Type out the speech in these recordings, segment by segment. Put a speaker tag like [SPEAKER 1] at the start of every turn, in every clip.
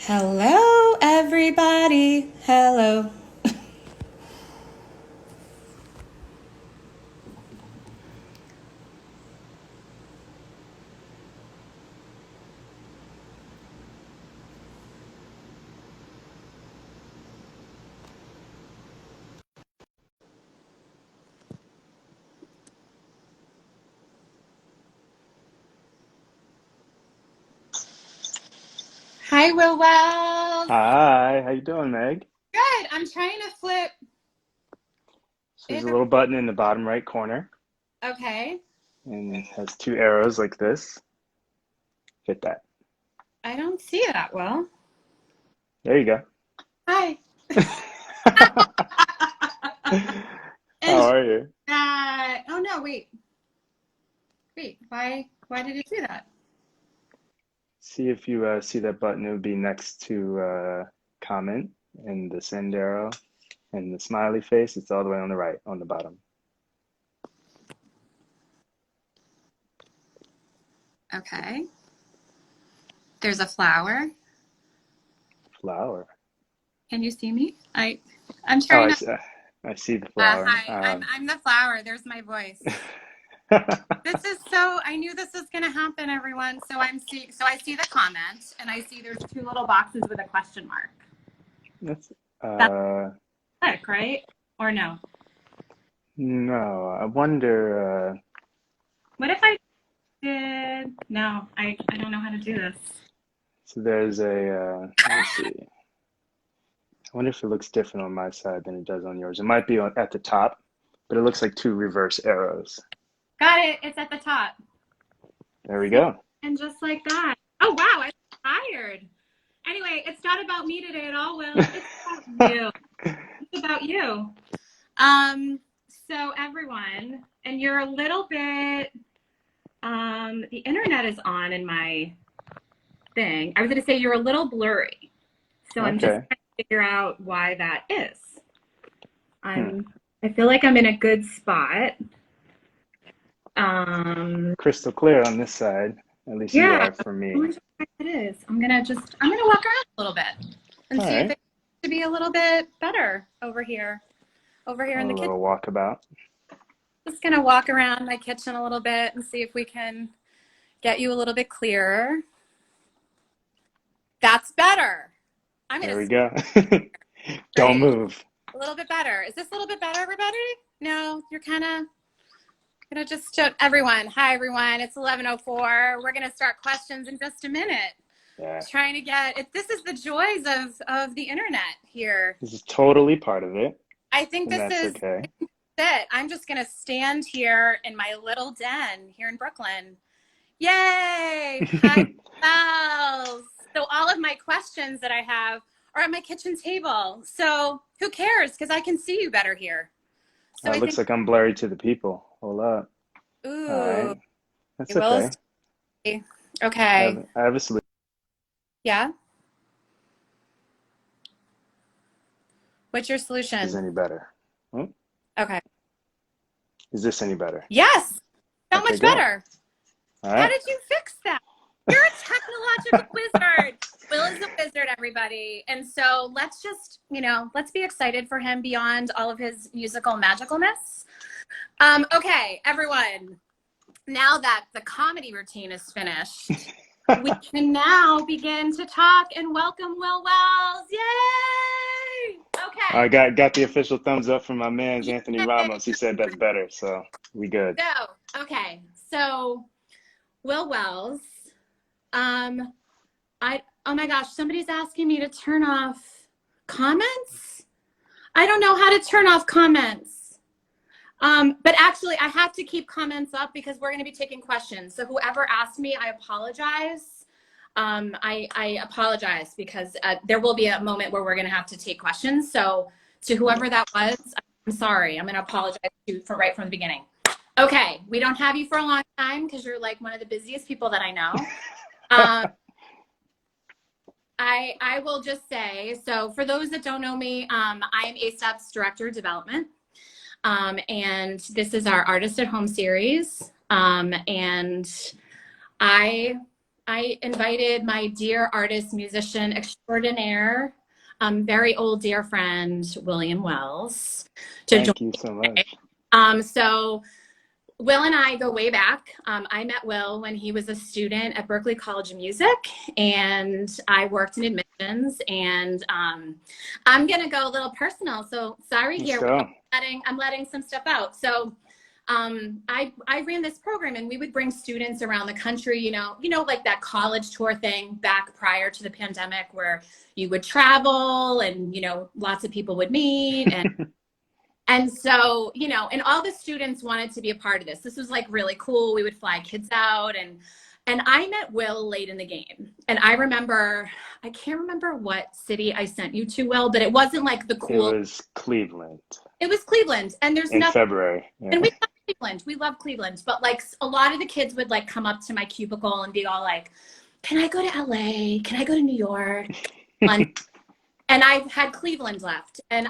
[SPEAKER 1] Hello, everybody. Hello. Hi, Will Wells.
[SPEAKER 2] Hi, how you doing, Meg?
[SPEAKER 1] Good. I'm trying to flip
[SPEAKER 2] So there's
[SPEAKER 1] it.
[SPEAKER 2] a little button in the bottom right corner,
[SPEAKER 1] Okay.
[SPEAKER 2] and it has two arrows like this. Hit that.
[SPEAKER 1] I don't see that well.
[SPEAKER 2] There you go.
[SPEAKER 1] Hi.
[SPEAKER 2] How
[SPEAKER 1] And
[SPEAKER 2] are you?
[SPEAKER 1] that. Oh no, wait. Wait. Why did it do that?
[SPEAKER 2] See if you see that button. It would be next to comment and the send arrow and the smiley face. It's all the way on the right, on the bottom.
[SPEAKER 1] Okay. There's a flower.
[SPEAKER 2] Flower.
[SPEAKER 1] Can you see me? I'm
[SPEAKER 2] Oh,
[SPEAKER 1] trying to
[SPEAKER 2] I see the flower.
[SPEAKER 1] hi. I'm the flower. There's my voice. This is so, I knew this was going to happen, everyone. So I see the comment and I see there's two little boxes with a question mark.
[SPEAKER 2] That's
[SPEAKER 1] That's
[SPEAKER 2] uh
[SPEAKER 1] click, right? Or no?
[SPEAKER 2] no. I wonder.
[SPEAKER 1] What if I did, no, I don't know how to do this.
[SPEAKER 2] So there's let me see. I wonder if it looks different on my side than it does on yours. It might be at the top, but it looks like two reverse arrows.
[SPEAKER 1] Got it. It's at the top.
[SPEAKER 2] There we
[SPEAKER 1] So,
[SPEAKER 2] go.
[SPEAKER 1] and just like that. Oh, wow. I'm tired. Anyway, it's not about me today at all, Will. It's about you. It's about you. So everyone, and you're a little bit, the internet is on in my thing. I was going to say you're a little blurry. So I'm just
[SPEAKER 2] Okay.
[SPEAKER 1] trying to figure out why that is.
[SPEAKER 2] Hmm.
[SPEAKER 1] I feel like I'm in a good spot. Um,
[SPEAKER 2] Crystal clear on this side. At least you
[SPEAKER 1] yeah,
[SPEAKER 2] are for
[SPEAKER 1] I
[SPEAKER 2] me.
[SPEAKER 1] wonder why it is. I'm gonna walk around a little bit and
[SPEAKER 2] All
[SPEAKER 1] see if
[SPEAKER 2] right.
[SPEAKER 1] it to be a little bit better over here
[SPEAKER 2] A
[SPEAKER 1] in the kitchen.
[SPEAKER 2] little walkabout.
[SPEAKER 1] Just gonna walk around my kitchen a little bit and see if we can get you a little bit clearer. That's better. I'm
[SPEAKER 2] There
[SPEAKER 1] gonna
[SPEAKER 2] we
[SPEAKER 1] stay
[SPEAKER 2] go. Don't
[SPEAKER 1] right.
[SPEAKER 2] move.
[SPEAKER 1] A little bit better. Is this a little bit better, everybody? No, you're kind of gonna just everyone. Hi, everyone. It's 11:04. We're gonna start questions in just a minute.
[SPEAKER 2] Yeah.
[SPEAKER 1] Trying to get it. This is the joys of the internet here.
[SPEAKER 2] This is totally part of it,
[SPEAKER 1] I think
[SPEAKER 2] and
[SPEAKER 1] this
[SPEAKER 2] that's
[SPEAKER 1] is
[SPEAKER 2] okay.
[SPEAKER 1] it. I'm just gonna stand here in my little den here in Brooklyn. Yay! Hi, bells. So all of my questions that I have are at my kitchen table. So who cares? Because I can see you better here. So
[SPEAKER 2] It
[SPEAKER 1] I
[SPEAKER 2] looks
[SPEAKER 1] think,
[SPEAKER 2] like I'm blurry to the people. Hold up. All
[SPEAKER 1] ooh,
[SPEAKER 2] right. That's
[SPEAKER 1] Will is
[SPEAKER 2] okay.
[SPEAKER 1] okay.
[SPEAKER 2] I have a solution.
[SPEAKER 1] Yeah. What's your
[SPEAKER 2] Is this
[SPEAKER 1] solution?
[SPEAKER 2] any better? Oh,
[SPEAKER 1] Okay.
[SPEAKER 2] is this any better?
[SPEAKER 1] Yes. So
[SPEAKER 2] Okay,
[SPEAKER 1] much
[SPEAKER 2] good.
[SPEAKER 1] better.
[SPEAKER 2] All
[SPEAKER 1] How
[SPEAKER 2] right.
[SPEAKER 1] did you fix that? You're a technological wizard. Will is a wizard, everybody. And so let's just, let's be excited for him beyond all of his musical magicalness. Okay, everyone. Now that the comedy routine is finished, we can now begin to talk and welcome Will Wells. Yay!
[SPEAKER 2] I
[SPEAKER 1] Okay.
[SPEAKER 2] got the official thumbs up from my man's Anthony
[SPEAKER 1] Yay.
[SPEAKER 2] Ramos. He said that's better, so we good.
[SPEAKER 1] Okay. So Will Wells, um, oh my gosh, somebody's asking me to turn off comments. I don't know how to turn off comments. But actually, I have to keep comments up because we're going to be taking questions. So whoever asked me, I apologize. I apologize because there will be a moment where we're going to have to take questions. So to
[SPEAKER 2] Yeah.
[SPEAKER 1] whoever that was, I'm sorry. I'm going to apologize to you for right from the beginning. Okay, we don't have you for a long time because you're like one of the busiest people that I know. Um, I will just say, so for those that don't know me, I am ASAP's Director of Development. And this is our Artist at Home series. And I I invited my dear artist, musician extraordinaire, very old dear friend, William Wells, to join
[SPEAKER 2] Thank you so
[SPEAKER 1] me today.
[SPEAKER 2] much.
[SPEAKER 1] So Will and I go way back. I met Will when he was a student at Berklee College of Music, and I worked in admissions. And I'm gonna go a little personal. So sorry
[SPEAKER 2] Let's
[SPEAKER 1] here, Will.
[SPEAKER 2] go.
[SPEAKER 1] I'm letting some stuff out. So I ran this program, and we would bring students around the country. Like that college tour thing back prior to the pandemic, where you would travel, and lots of people would meet, and so, and all the students wanted to be a part of this. This was like really cool. We would fly kids out, and I met Will late in the game. And I can't remember what city I sent you to, Will, but it wasn't like the
[SPEAKER 2] It
[SPEAKER 1] cool.
[SPEAKER 2] was Cleveland
[SPEAKER 1] It was Cleveland, and there's
[SPEAKER 2] in
[SPEAKER 1] nothing.
[SPEAKER 2] February. Yeah.
[SPEAKER 1] And we love Cleveland. We love Cleveland, but like a lot of the kids would like come up to my cubicle and be all like, "Can I go to LA? Can I go to New York?" And I had Cleveland left, and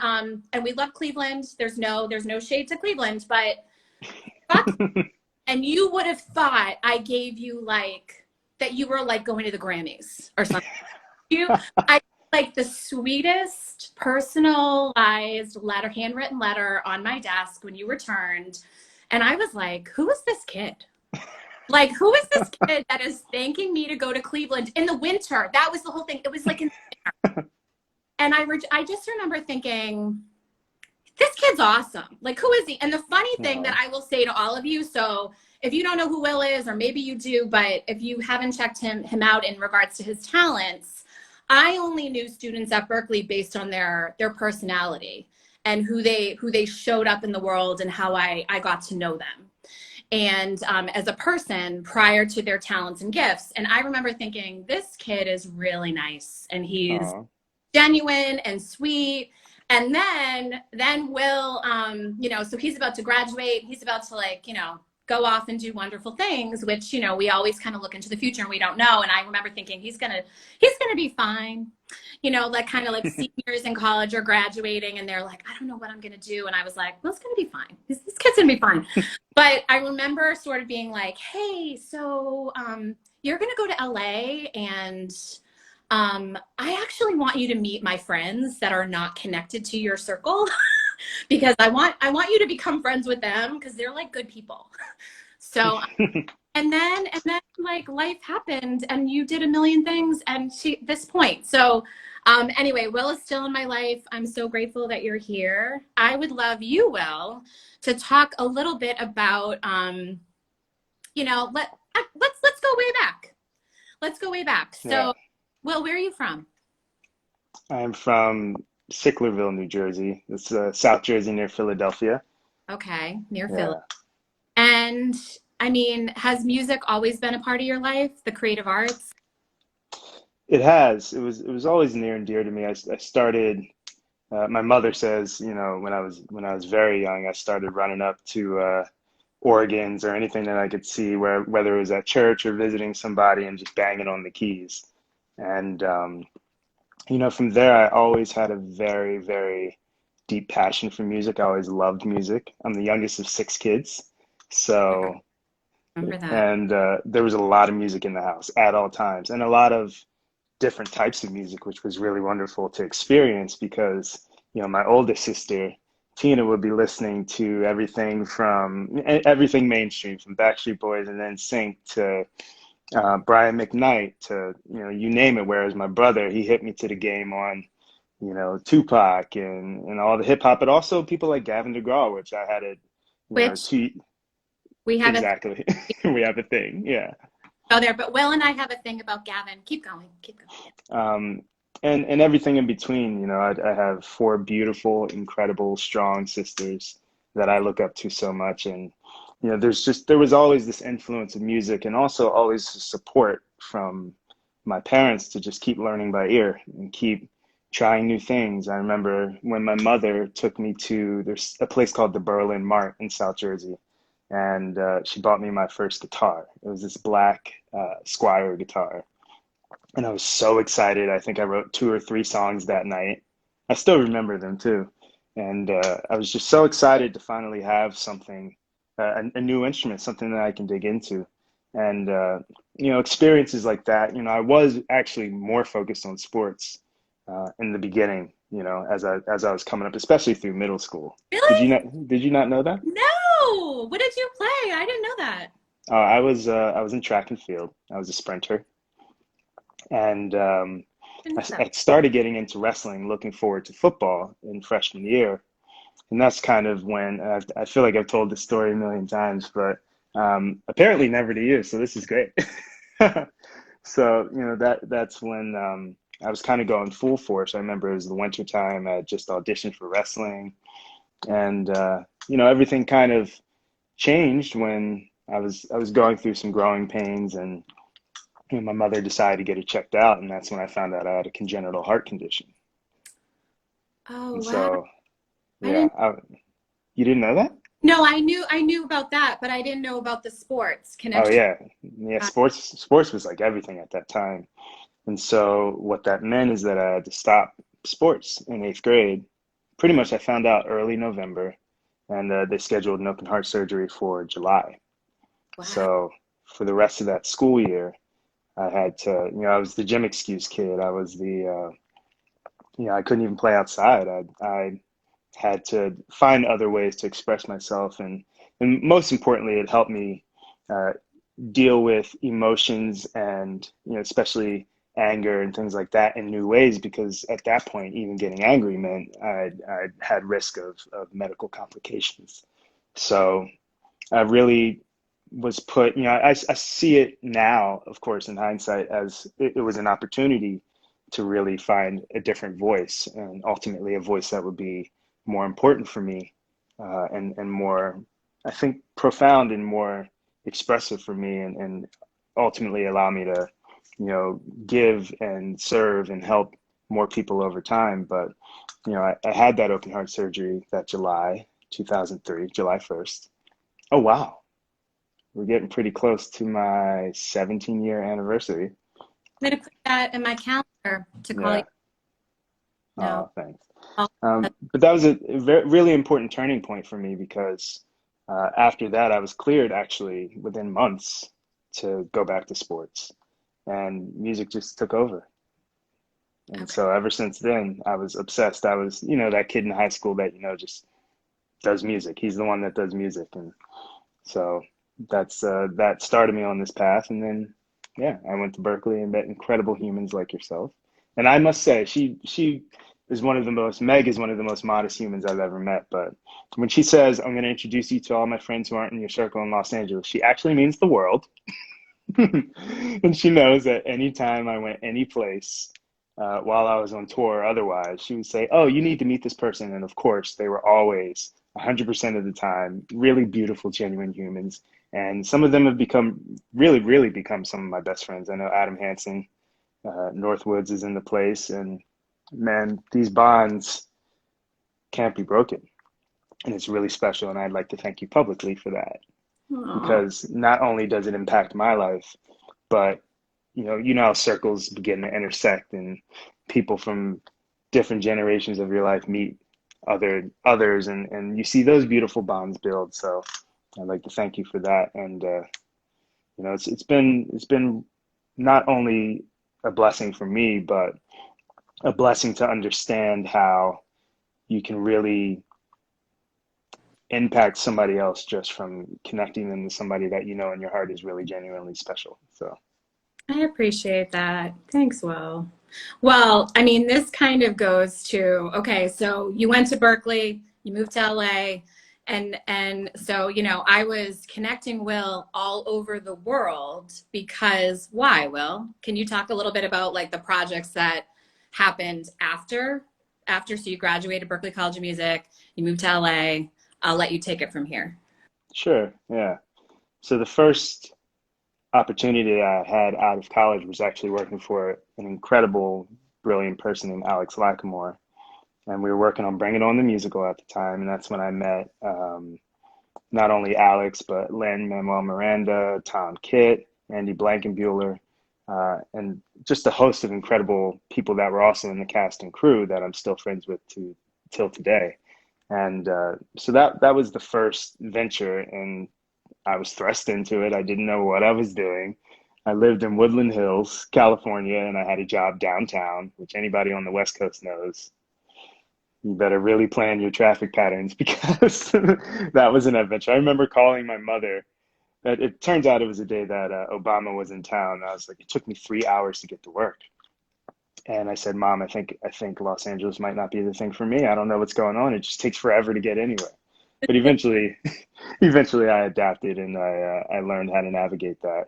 [SPEAKER 1] we love Cleveland. There's no shade to Cleveland, but and you would have thought I gave you like that you were like going to the Grammys or something. I like the sweetest personalized letter, handwritten letter on my desk when you returned, and I was like, who is this kid? Like, who is this kid that is thanking me to go to Cleveland in the winter? That was the whole thing. It was like in the winter. And I just remember thinking, this kid's awesome. Like, who is he? And the funny thing that
[SPEAKER 2] Oh,
[SPEAKER 1] I will say to all of you, so if you don't know who Will is, or maybe you do, but if you haven't checked him out in regards to his talents, I only knew students at Berklee based on their personality and who they showed up in the world, and how I got to know them. And as a person prior to their talents and gifts. And I remember thinking, this kid is really nice, and he's
[SPEAKER 2] oh,
[SPEAKER 1] genuine and sweet. And then Will, so he's about to graduate. He's about to go off and do wonderful things, which, we always kind of look into the future and we don't know. And I remember thinking he's gonna be fine. Like kind of like seniors in college are graduating and they're like, I don't know what I'm gonna do. And I was like, well, it's gonna be fine. This kid's gonna be fine. But I remember sort of being like, hey, so you're gonna go to LA, and I actually want you to meet my friends that are not connected to your circle because I want you to become friends with them because they're like good people. So and then like life happened and you did a million things and to this point. So anyway, Will is still in my life. I'm so grateful that you're here. I would love you, Will, to talk a little bit about let's go way back. Let's go way back.
[SPEAKER 2] yeah.
[SPEAKER 1] So Will, where are you from?
[SPEAKER 2] I'm from Sicklerville, New Jersey. It's South Jersey near Philadelphia.
[SPEAKER 1] Okay, near Philly.
[SPEAKER 2] Yeah.
[SPEAKER 1] And I mean, has music always been a part of your life, the creative arts?
[SPEAKER 2] It has. It was always near and dear to me. I started. My mother says, when I was very young, I started running up to organs or anything that I could see, whether it was at church or visiting somebody, and just banging on the keys. And from there, I always had a very, very deep passion for music. I always loved music. I'm the youngest of six kids,
[SPEAKER 1] Yeah,
[SPEAKER 2] so
[SPEAKER 1] remember that.
[SPEAKER 2] and there was a lot of music in the house at all times, and a lot of different types of music, which was really wonderful to experience because, my oldest sister, Tina, would be listening to everything mainstream, from Backstreet Boys and then Sync to Brian McKnight to, you name it. Whereas my brother, he hit me to the game on, Tupac and all the hip hop, but also people like Gavin DeGraw, which I had a,
[SPEAKER 1] Which
[SPEAKER 2] two,
[SPEAKER 1] we have a
[SPEAKER 2] exactly. We have a thing. Yeah.
[SPEAKER 1] go there, but Will and I have a thing about Gavin. Keep going, keep going.
[SPEAKER 2] um, and everything in between. I have four beautiful, incredible, strong sisters that I look up to so much, and there was always this influence of music, and also always support from my parents to just keep learning by ear and keep trying new things. I remember when my mother took me to there's a place called the Berlin Mart in South Jersey, and she bought me my first guitar. It was this black Squire guitar, and I was so excited. I think I wrote two or three songs that night. I still remember them too. And I was just so excited to finally have something, a new instrument, something that I can dig into. And experiences like that, I was actually more focused on sports in the beginning, as I was coming up, especially through middle school.
[SPEAKER 1] Really?
[SPEAKER 2] Did you not know that?
[SPEAKER 1] No. What did you play? I didn't know that.
[SPEAKER 2] I was in track and field. I was a sprinter, and
[SPEAKER 1] I didn't know that.
[SPEAKER 2] I started getting into wrestling, looking forward to football in freshman year. And that's kind of when I feel like I've told this story a million times, but apparently never to you. So this is great. So, that's when I was kind of going full force. I remember it was the winter time. I had just auditioned for wrestling, and everything kind of changed when I was going through some growing pains, and my mother decided to get it checked out, and that's when I found out I had a congenital heart condition.
[SPEAKER 1] Oh,
[SPEAKER 2] And
[SPEAKER 1] wow.
[SPEAKER 2] so,
[SPEAKER 1] I
[SPEAKER 2] yeah,
[SPEAKER 1] didn't.
[SPEAKER 2] you didn't know that?
[SPEAKER 1] No, I knew about that, but I didn't know about the sports
[SPEAKER 2] Oh
[SPEAKER 1] connection.
[SPEAKER 2] yeah, yeah. Sports was like everything at that time, and so what that meant is that I had to stop sports in eighth grade. Pretty much, I found out early November, and they scheduled an open heart surgery for July.
[SPEAKER 1] Wow.
[SPEAKER 2] So for the rest of that school year, I had to, I was the gym excuse kid. I was I couldn't even play outside. I had to find other ways to express myself, and most importantly, it helped me uh, deal with emotions and especially anger and things like that in new ways, because at that point even getting angry meant I had risk of medical complications. So I really was put, I see it now, of course, in hindsight, as it was an opportunity to really find a different voice, and ultimately a voice that would be more important for me, and more, I think, profound and more expressive for me, and ultimately allow me to, give and serve and help more people over time. But, I had that open heart surgery that July 2003, July 1st. Oh, wow. We're getting pretty close to my 17-year anniversary.
[SPEAKER 1] I'm gonna put that in my calendar to call you
[SPEAKER 2] Yeah.
[SPEAKER 1] now.
[SPEAKER 2] Oh, thanks.
[SPEAKER 1] Oh,
[SPEAKER 2] But that was a really important turning point for me, because after that, I was cleared actually within months to go back to sports, and music just took over. And
[SPEAKER 1] okay.
[SPEAKER 2] so ever since then, I was obsessed. I was, that kid in high school that, just does music. He's the one that does music. And so that started me on this path, and then yeah, I went to Berkeley and met incredible humans like yourself. And I must say, she is one of the most Meg is one of the most modest humans I've ever met. But when she says, "I'm going to introduce you to all my friends who aren't in your circle in Los Angeles," she actually means the world. And she knows that anytime I went any place, while I was on tour or otherwise, she would say, "Oh, you need to meet this person." And of course, they were always 100% of the time really beautiful, genuine humans. And some of them have become really, really become some of my best friends. I know Adam Hansen, Northwoods is in the place, and man, these bonds can't be broken. And it's really special. And I'd like to thank you publicly for that,
[SPEAKER 1] Aw.
[SPEAKER 2] because not only does it impact my life, but how circles begin to intersect, and people from different generations of your life meet others, and you see those beautiful bonds build. So I'd like to thank you for that. And it's been not only a blessing for me, but a blessing to understand how you can really impact somebody else just from connecting them to somebody that in your heart is really genuinely special. So
[SPEAKER 1] I appreciate that. Thanks, Will. Well, I mean, this kind of goes to, okay, so you went to Berkeley, you moved to LA, and so, I was connecting Will all over the world because why, Will? Can you talk a little bit about like the projects that happened after so you graduated Berkeley College of Music, you moved to LA. I'll let you take it from here.
[SPEAKER 2] sure, yeah. So the first opportunity I had out of college was actually working for an incredible, brilliant person named Alex Lackamore. And we were working on Bring It On the musical at the time. And that's when I met not only Alex, but Lin-Manuel Miranda, Tom Kitt, Andy Blankenbuehler, and just a host of incredible people that were also in the cast and crew that I'm still friends with till today. And so that was the first venture, and I was thrust into it. I didn't know what I was doing. I lived in Woodland Hills, California, and I had a job downtown, which anybody on the West Coast knows. You better really plan your traffic patterns because that was an adventure. I remember calling my mother. It turns out it was a day that Obama was in town. I was like, it took me 3 hours to get to work. And I said, Mom, I think Los Angeles might not be the thing for me. I don't know what's going on. It just takes forever to get anywhere. But eventually, eventually I adapted and I learned how to navigate that.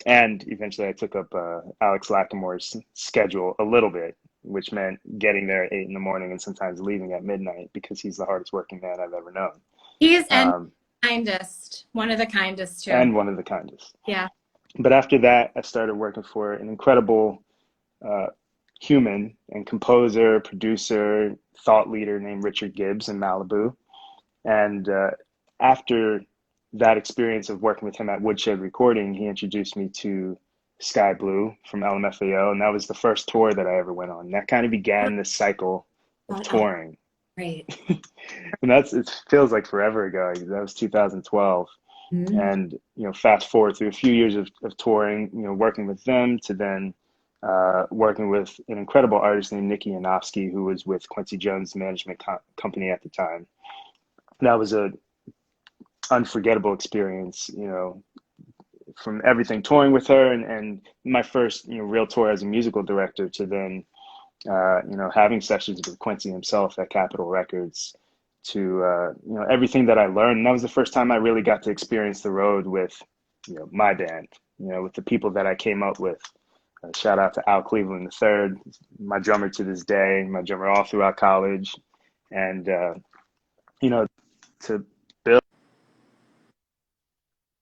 [SPEAKER 2] And eventually I took up Alex Lackamore's schedule a little bit, which meant getting there at 8 in the morning and sometimes leaving at midnight because he's the hardest working man I've ever known.
[SPEAKER 1] He's and
[SPEAKER 2] Um,
[SPEAKER 1] kindest, one of the kindest too.
[SPEAKER 2] and one of the kindest.
[SPEAKER 1] Yeah.
[SPEAKER 2] But after that, I started working for an incredible uh, human and composer, producer, thought leader named Richard Gibbs in Malibu. And after that experience of working with him at Woodshed Recording, he introduced me to Sky Blue from LMFAO, and that was the first tour that I ever went on. That kind of began this cycle of
[SPEAKER 1] Oh,
[SPEAKER 2] touring.
[SPEAKER 1] great.
[SPEAKER 2] And it feels like forever ago. That was 2012.
[SPEAKER 1] Mm.
[SPEAKER 2] And, fast forward through a few years of touring, working with them to then working with an incredible artist named Nikki Yanofsky, who was with Quincy Jones' management company at the time. That was a unforgettable experience, from everything touring with her and my first, real tour as a musical director to then, having sessions with Quincy himself at Capitol Records to, everything that I learned. And that was the first time I really got to experience the road with, my band, with the people that I came up with. Shout out to Al Cleveland III, my drummer to this day, my drummer all throughout college. And, to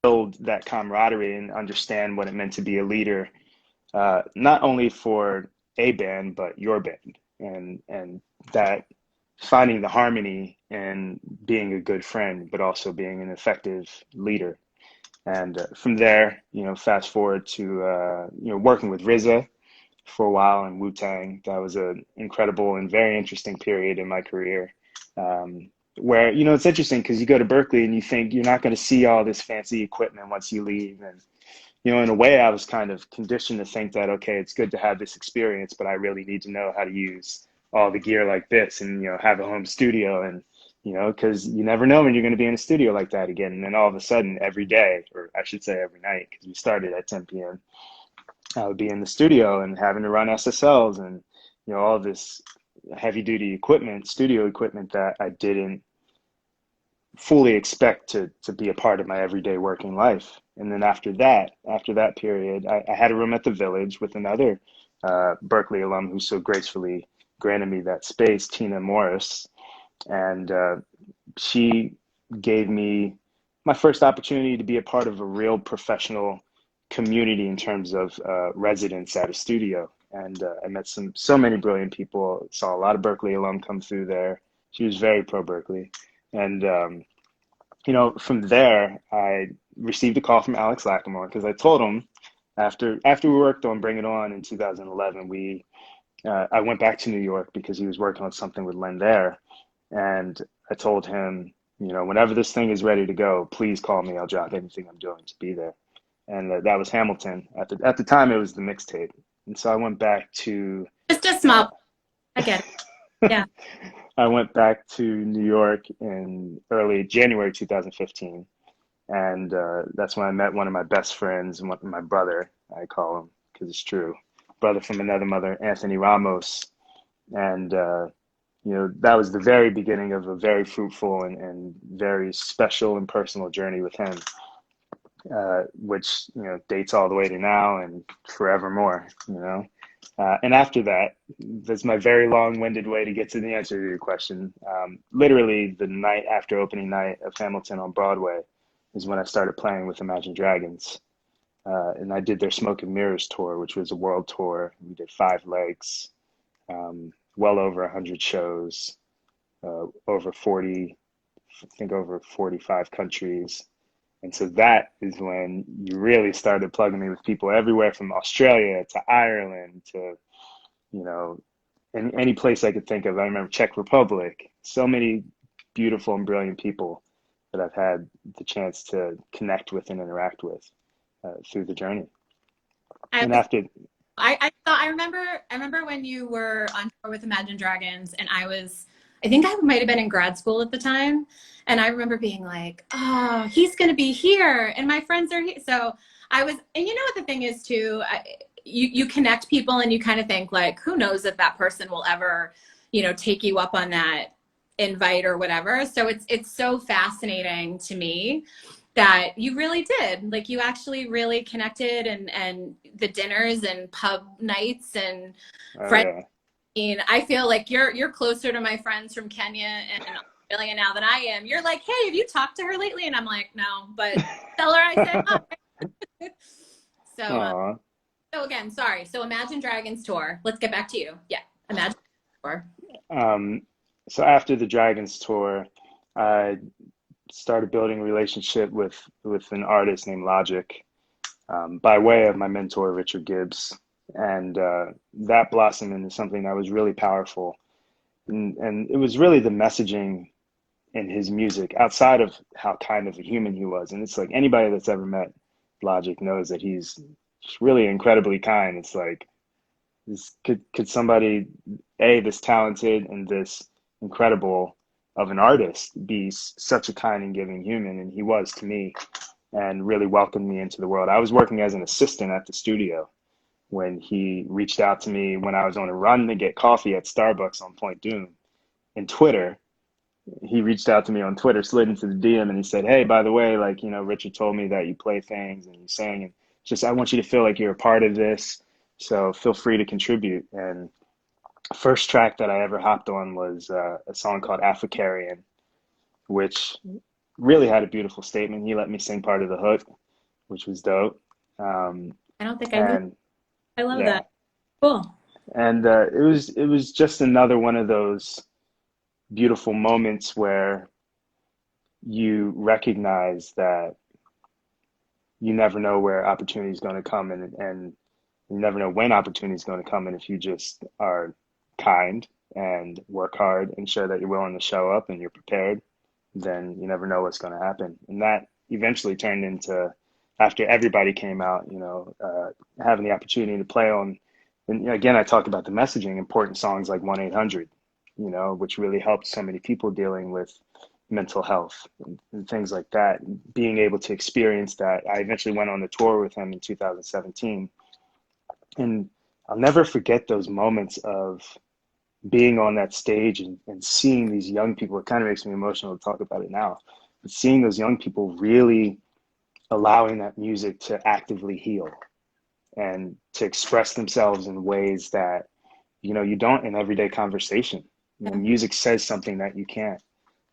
[SPEAKER 2] build that camaraderie and understand what it meant to be a leader, not only for a band but your band, and that finding the harmony and being a good friend, but also being an effective leader. And from there, fast forward to working with RZA for a while in Wu Tang. That was an incredible and very interesting period in my career. Where it's interesting because you go to Berkeley and you think you're not going to see all this fancy equipment once you leave, and in a way I was kind of conditioned to think that, okay, it's good to have this experience, but I really need to know how to use all the gear like this and have a home studio, and because you never know when you're going to be in a studio like that again. And then all of a sudden every day, or I should say every night, because we started at 10 p.m., I would be in the studio and having to run SSLs and all this heavy duty equipment, studio equipment that I didn't fully expect to be a part of my everyday working life. And then after that period, I had a room at the Village with another Berkeley alum who so gracefully granted me that space, Tina Morris, and she gave me my first opportunity to be a part of a real professional community in terms of residents at a studio. And I met so many brilliant people, saw a lot of Berkeley alum come through there. She was very pro Berkeley. And, from there, I received a call from Alex Lackamore because I told him after we worked on Bring It On in 2011, I went back to New York because he was working on something with Len there. And I told him, whenever this thing is ready to go, please call me. I'll drop anything I'm doing to be there. And that was Hamilton. At the time, it was the mixtape. And so I went back to
[SPEAKER 1] Just a
[SPEAKER 2] uh,
[SPEAKER 1] small, I get it. Yeah.
[SPEAKER 2] I went back to New York in early January 2015, and that's when I met one of my best friends, my brother, I call him because it's true, brother from another mother, Anthony Ramos, and that was the very beginning of a very fruitful and very special and personal journey with him, which dates all the way to now and forevermore. And after that, that's my very long-winded way to get to the answer to your question. Literally, the night after opening night of Hamilton on Broadway is when I started playing with Imagine Dragons. And I did their Smoke and Mirrors tour, which was a world tour. We did 5 legs, well over 100 shows, over 40, I think over 45 countries. And so that is when you really started plugging me with people everywhere from Australia to Ireland to, you know, any place I could think of. I remember Czech Republic, so many beautiful and brilliant people that I've had the chance to connect with and interact with through the journey.
[SPEAKER 1] I
[SPEAKER 2] And
[SPEAKER 1] was
[SPEAKER 2] after,
[SPEAKER 1] I remember when you were on tour with Imagine Dragons, and I think I might have been in grad school at the time, and I remember being like, oh, he's going to be here, and my friends are here. So and you know what the thing is too, you connect people, and you kind of think like, who knows if that person will ever, take you up on that invite or whatever. So it's so fascinating to me that you really did. Like you actually really connected, and the dinners and pub nights and
[SPEAKER 2] oh
[SPEAKER 1] friends.
[SPEAKER 2] yeah.
[SPEAKER 1] I mean, I feel like you're closer to my friends from Kenya and Australia now than I am. You're like, hey, have you talked to her lately? And I'm like, no, but tell her I said hi. So
[SPEAKER 2] Aw.
[SPEAKER 1] so again, sorry. So Imagine Dragons tour. Let's get back to you. Yeah, Imagine tour.
[SPEAKER 2] Um, so after the Dragons tour, I started building a relationship with an artist named Logic, by way of my mentor Richard Gibbs, and that blossomed into something that was really powerful. And it was really the messaging in his music, outside of how kind of a human he was. And it's like anybody that's ever met Logic knows that he's really incredibly kind. It's like could somebody this talented and this incredible of an artist be such a kind and giving human? And he was to me, and really welcomed me into the world. I was working as an assistant at the studio when he reached out to me when I was on a run to get coffee at Starbucks on Point Doom. In Twitter, he reached out to me on Twitter, slid into the DM, and he said, "Hey, by the way, like, Richard told me that you play things and you sing, and just I want you to feel like you're a part of this, so feel free to contribute." And first track that I ever hopped on was a song called Africarian, which really had a beautiful statement. He let me sing part of the hook, which was dope. Um,
[SPEAKER 1] I don't think I knew.
[SPEAKER 2] and
[SPEAKER 1] I love
[SPEAKER 2] yeah,
[SPEAKER 1] that. Cool.
[SPEAKER 2] and it was just another one of those beautiful moments where you recognize that you never know where opportunity is going to come, and you never know when opportunity is going to come. And if you just are kind and work hard and show that you're willing to show up and you're prepared, then you never know what's going to happen. And that eventually turned into, after everybody came out, having the opportunity to play on. And again, I talk about the messaging, important songs like 1-800, which really helped so many people dealing with mental health and things like that. Being able to experience that, I eventually went on the tour with him in 2017, and I'll never forget those moments of being on that stage and seeing these young people. It kind of makes me emotional to talk about it now, but seeing those young people really allowing that music to actively heal and to express themselves in ways that you don't in everyday conversation.
[SPEAKER 1] Yeah.
[SPEAKER 2] Music says something that you can't,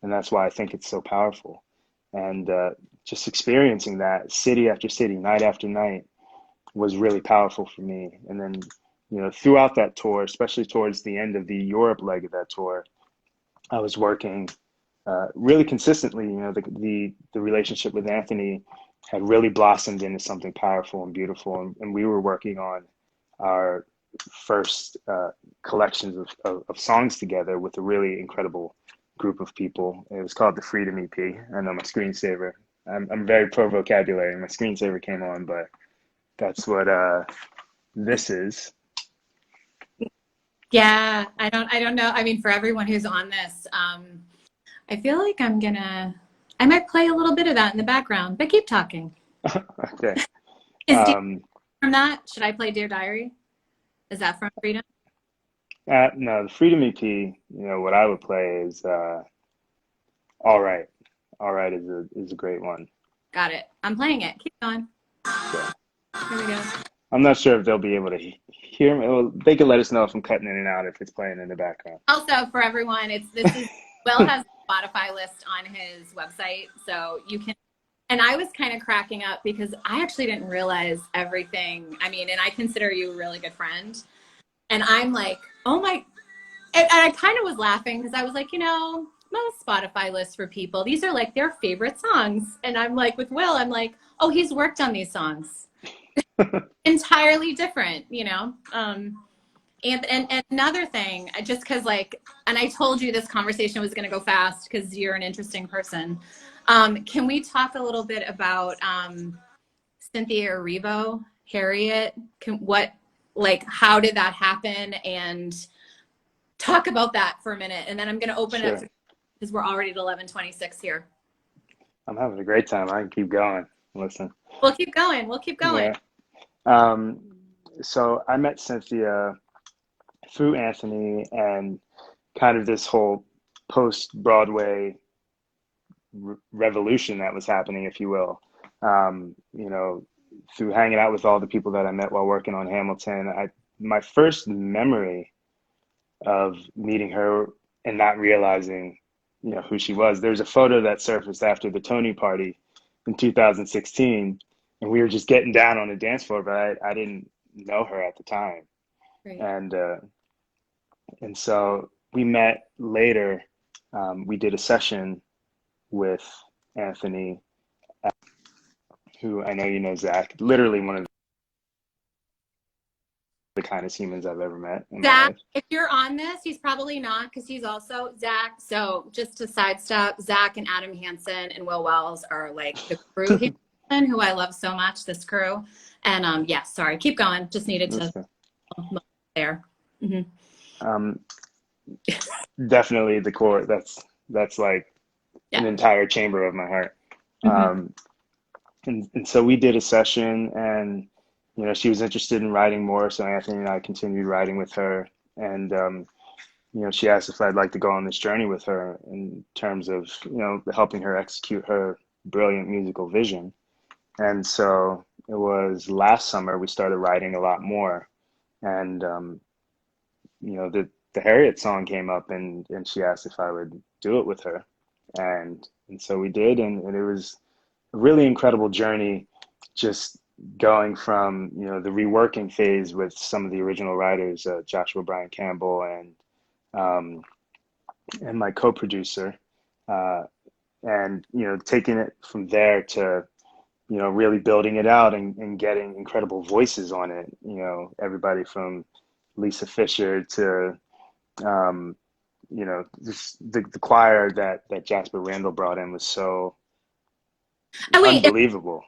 [SPEAKER 2] and that's why I think it's so powerful. And just experiencing that city after city, night after night, was really powerful for me. And then, throughout that tour, especially towards the end of the Europe leg of that tour, I was working really consistently. The relationship with Anthony had really blossomed into something powerful and beautiful, and we were working on our first collections of songs together with a really incredible group of people. It was called the Freedom EP. I know my screensaver. I'm very pro vocabulary. My screensaver came on, but that's what this is.
[SPEAKER 1] Yeah, I don't know. I mean, for everyone who's on this, I feel like I might play a little bit of that in the background, but keep talking.
[SPEAKER 2] Okay.
[SPEAKER 1] Is Dear
[SPEAKER 2] Um,
[SPEAKER 1] from that? Should I play Dear Diary? Is that from Freedom?
[SPEAKER 2] no, the Freedom EP. What I would play is All Right. All Right is a great one.
[SPEAKER 1] Got it. I'm playing it. Keep going.
[SPEAKER 2] Okay.
[SPEAKER 1] Here we go.
[SPEAKER 2] I'm not sure if they'll be able to hear me. Well, they can let us know if I'm cutting in and out if it's playing in the background.
[SPEAKER 1] Also, for everyone, this is Will has a Spotify list on his website, so you can. And I was kind of cracking up because I actually didn't realize everything. I mean, and I consider you a really good friend. And I'm like, oh my, and I kind of was laughing because I was like, most Spotify lists for people, these are like their favorite songs. And I'm like, with Will, I'm like, oh, he's worked on these songs. Entirely different. And another thing, just because and I told you this conversation was going to go fast because you're an interesting person. Can we talk a little bit about Cynthia Erivo Harriet, how did that happen? And talk about that for a minute. And then I'm going to open it up
[SPEAKER 2] Sure.
[SPEAKER 1] because we're already at 11:26 here.
[SPEAKER 2] I'm having a great time. I can keep going. Listen.
[SPEAKER 1] We'll keep going. We'll keep going.
[SPEAKER 2] Yeah. Um, so I met Cynthia through Anthony and kind of this whole post-Broadway revolution that was happening, if you will. You know, through hanging out with all the people that I met while working on Hamilton, my first memory of meeting her and not realizing, you know, who she was. There's a photo that surfaced after the Tony party in 2016, and we were just getting down on the dance floor, but I didn't know her at the time.
[SPEAKER 1] Right.
[SPEAKER 2] And so we met later. We did a session with Anthony, who I know you know, Zach, literally one of the kindest humans I've ever met in my
[SPEAKER 1] Zach,
[SPEAKER 2] life.
[SPEAKER 1] if you're on this, he's probably not because he's also Zach. So just to sidestep, Zach and Adam Hansen and Will Wells are like the crew here, who I love so much, this crew. And yes, sorry, keep going. Just needed to there. Mm-hmm.
[SPEAKER 2] Um, definitely the core. That's like an
[SPEAKER 1] Yeah.
[SPEAKER 2] entire chamber of my heart.
[SPEAKER 1] Mm-hmm.
[SPEAKER 2] And so we did a session, and you know, she was interested in writing more, so Anthony and I continued writing with her. And you know, she asked if I'd like to go on this journey with her in terms of, you know, helping her execute her brilliant musical vision. And so it was last summer we started writing a lot more. And you know, the Harriet song came up, and she asked if I would do it with her. And so we did, and it was a really incredible journey, just going from, you know, the reworking phase with some of the original writers, Joshua Bryan Campbell um, and my co-producer, uh, and you know, taking it from there to, you know, really building it out and getting incredible voices on it. You know, everybody from Lisa Fisher to you know, just the choir that Jasper Randall brought in was so
[SPEAKER 1] Oh wait,
[SPEAKER 2] unbelievable.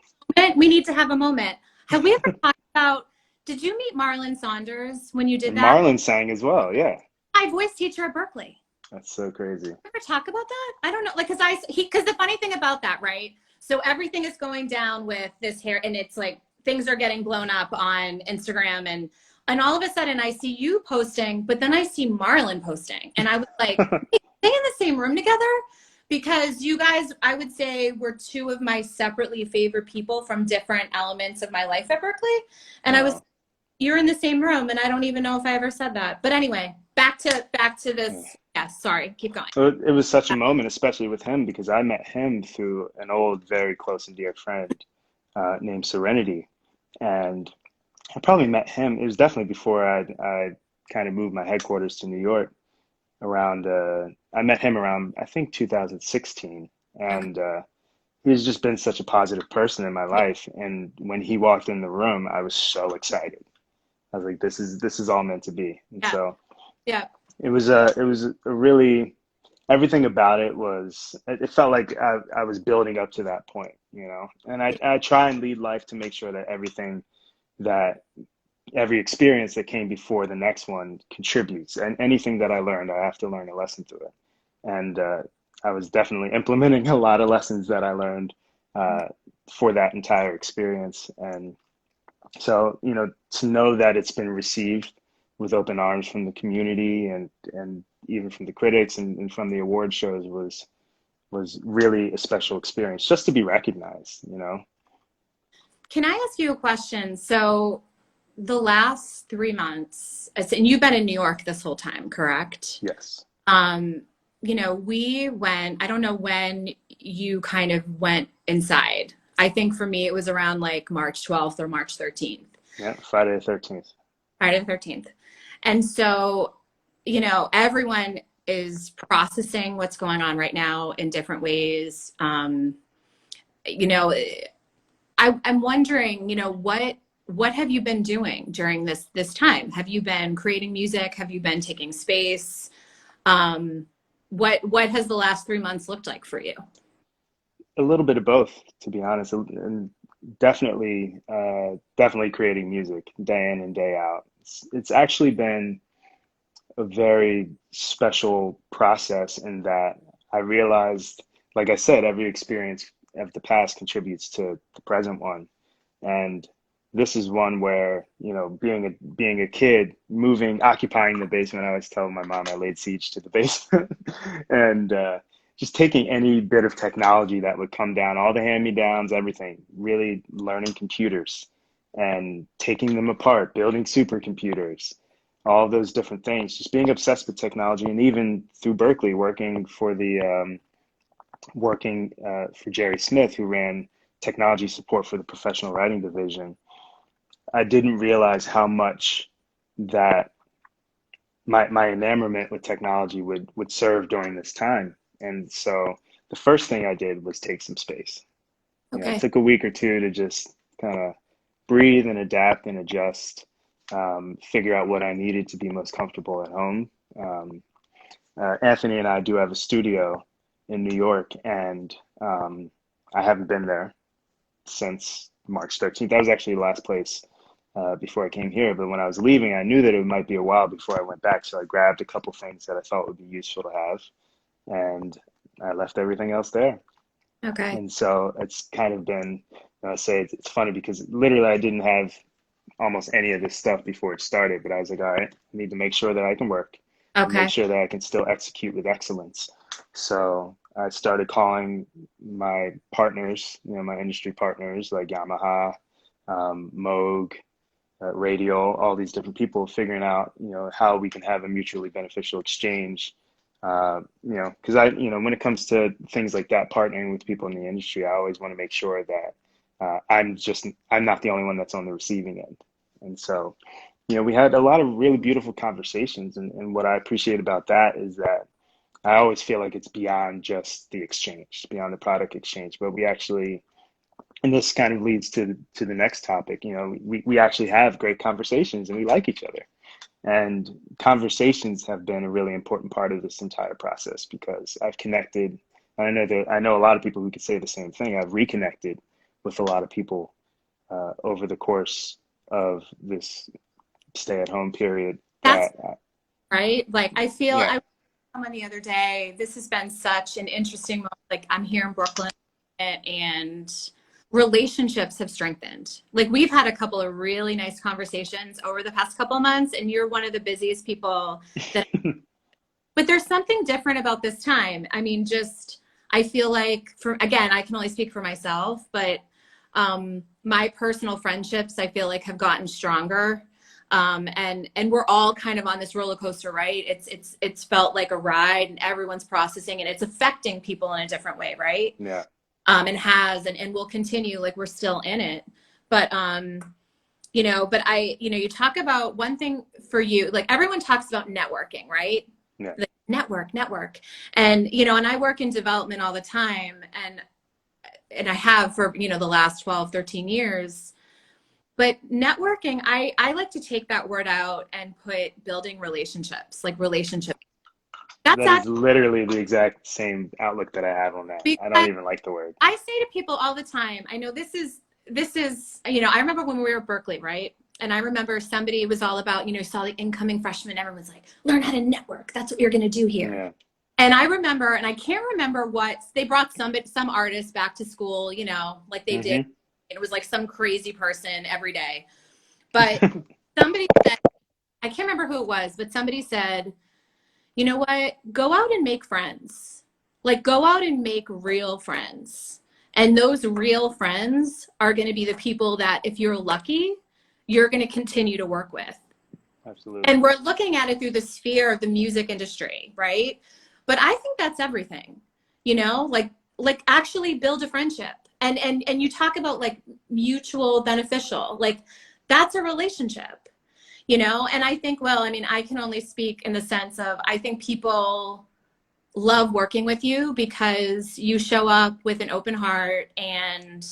[SPEAKER 1] we need to have a moment. Have we ever talked about? Did you meet Marlon Saunders when you did
[SPEAKER 2] And
[SPEAKER 1] that?
[SPEAKER 2] Marlon sang as well. Yeah,
[SPEAKER 1] My voice teacher at Berkeley.
[SPEAKER 2] that's so crazy.
[SPEAKER 1] Ever talk about that? I don't know, like, because the funny thing about that, right? So everything is going down with this hair, and it's like things are getting blown up on Instagram, and all of a sudden I see you posting, but then I see Marlon posting, and I was like, "Hey, are they in the same room together?" Because you guys, I would say, were two of my separately favorite people from different elements of my life at Berkeley, and I was,
[SPEAKER 2] Wow.
[SPEAKER 1] you're in the same room, and I don't even know if I ever said that. But anyway, back to
[SPEAKER 2] Yeah.
[SPEAKER 1] this. Yes, sorry, keep going.
[SPEAKER 2] So it was such a moment, especially with him, because I met him through an old, very close and dear friend named Serenity. And I probably met him, it was definitely before I kind of moved my headquarters to New York around, I met him around, I think, 2016.
[SPEAKER 1] Okay.
[SPEAKER 2] And he's just been such a positive person in my life. And when he walked in the room, I was so excited. I was like, this is all meant to be. And
[SPEAKER 1] Yeah,
[SPEAKER 2] so
[SPEAKER 1] yeah.
[SPEAKER 2] it was a really, everything about it was, it felt like I was building up to that point, you know. And I try and lead life to make sure that that every experience that came before the next one contributes, and anything that I learned, I have to learn a lesson through it. And I was definitely implementing a lot of lessons that I learned uh, for that entire experience. And so, you know, to know that it's been received with open arms from the community and even from the critics and from the award shows was really a special experience just to be recognized, you know.
[SPEAKER 1] Can I ask you a question? So the last 3 months, and you've been in New York this whole time, correct?
[SPEAKER 2] Yes.
[SPEAKER 1] Um, we went, I don't know when you kind of went inside. I think for me, it was around like March 12th or March 13th.
[SPEAKER 2] Yeah, Friday the 13th.
[SPEAKER 1] Friday the 13th. And so, everyone is processing what's going on right now in different ways. You know, I'm wondering, what have you been doing during this time? Have you been creating music? Have you been taking space? What has the last 3 months looked like for you?
[SPEAKER 2] A little bit of both, to be honest. And definitely creating music day in and day out. It's actually been a very special process in that I realized, like I said, every experience of the past contributes to the present one. And this is one where, being a kid, occupying the basement, I always tell my mom I laid siege to the basement. And just taking any bit of technology that would come down, all the hand-me-downs, everything, really learning computers and taking them apart, building supercomputers, all of those different things, just being obsessed with technology. And even through Berkeley, working for Jerry Smith, who ran technology support for the professional writing division, I didn't realize how much that my enamorment with technology would serve during this time. And so the first thing I did was take some space. It
[SPEAKER 1] Okay.
[SPEAKER 2] took a week or two to just kind of breathe and adapt and adjust, figure out what I needed to be most comfortable at home. Anthony and I do have a studio in New York, and I haven't been there since March 13th. That was actually the last place before I came here. But when I was leaving, I knew that it might be a while before I went back. So I grabbed a couple things that I thought would be useful to have, and I left everything else there.
[SPEAKER 1] Okay.
[SPEAKER 2] And so it's kind of been, I say it's funny because literally I didn't have almost any of this stuff before it started, but I was like, all right, I need to make sure that I can work and make
[SPEAKER 1] Okay.
[SPEAKER 2] sure that I can still execute with excellence. So I started calling my partners, my industry partners like Yamaha, Moog, Radial, all these different people, figuring out, how we can have a mutually beneficial exchange. Because when it comes to things like that, partnering with people in the industry, I always want to make sure that I'm not the only one that's on the receiving end. And so, we had a lot of really beautiful conversations. And what I appreciate about that is that I always feel like it's beyond just the exchange, beyond the product exchange, but we actually, and this kind of leads to the next topic, we actually have great conversations and we like each other. And conversations have been a really important part of this entire process because I've connected. I know a lot of people who could say the same thing. I've reconnected with a lot of people over the course of this stay-at-home period.
[SPEAKER 1] That's
[SPEAKER 2] That
[SPEAKER 1] right. Like I feel
[SPEAKER 2] Yeah,
[SPEAKER 1] I was with someone the other day. This has been such an interesting moment. Like I'm here in Brooklyn and relationships have strengthened. Like we've had a couple of really nice conversations over the past couple of months, and you're one of the busiest people that, but there's something different about this time. I mean, just I feel like again, I can only speak for myself, but my personal friendships I feel like have gotten stronger. And we're all kind of on this roller coaster, right? It's felt like a ride, and everyone's processing, and it's affecting people in a different way, right?
[SPEAKER 2] yeah,
[SPEAKER 1] And will continue, like we're still in it. But you talk about one thing for you, like everyone talks about networking, right?
[SPEAKER 2] yeah.
[SPEAKER 1] Like network. And I work in development all the time, and I have for, the last 12, 13 years. But networking, I like to take that word out and put building relationships, like relationships. That's
[SPEAKER 2] That is
[SPEAKER 1] actually
[SPEAKER 2] literally the exact same outlook that I have on that. I don't
[SPEAKER 1] because
[SPEAKER 2] even like the word.
[SPEAKER 1] I say to people all the time, I know I remember when we were at Berkeley, right? And I remember somebody was all about, saw the incoming freshmen, everyone was like, learn how to network. That's what you're going to do here.
[SPEAKER 2] Yeah.
[SPEAKER 1] And I remember, and I can't remember what, they brought some artist back to school, like they did.
[SPEAKER 2] Hmm.
[SPEAKER 1] It was like some crazy person every day. But somebody said, I can't remember who it was, but somebody said, you know what? Go out and make friends. Like, go out and make real friends. And those real friends are going to be the people that, if you're lucky, you're going to continue to work with.
[SPEAKER 2] Absolutely.
[SPEAKER 1] And we're looking at it through the sphere of the music industry, right? But I think that's everything, like actually build a friendship. And you talk about like mutual beneficial, like that's a relationship, and I think, well, I mean, I can only speak in the sense of, I think people love working with you because you show up with an open heart and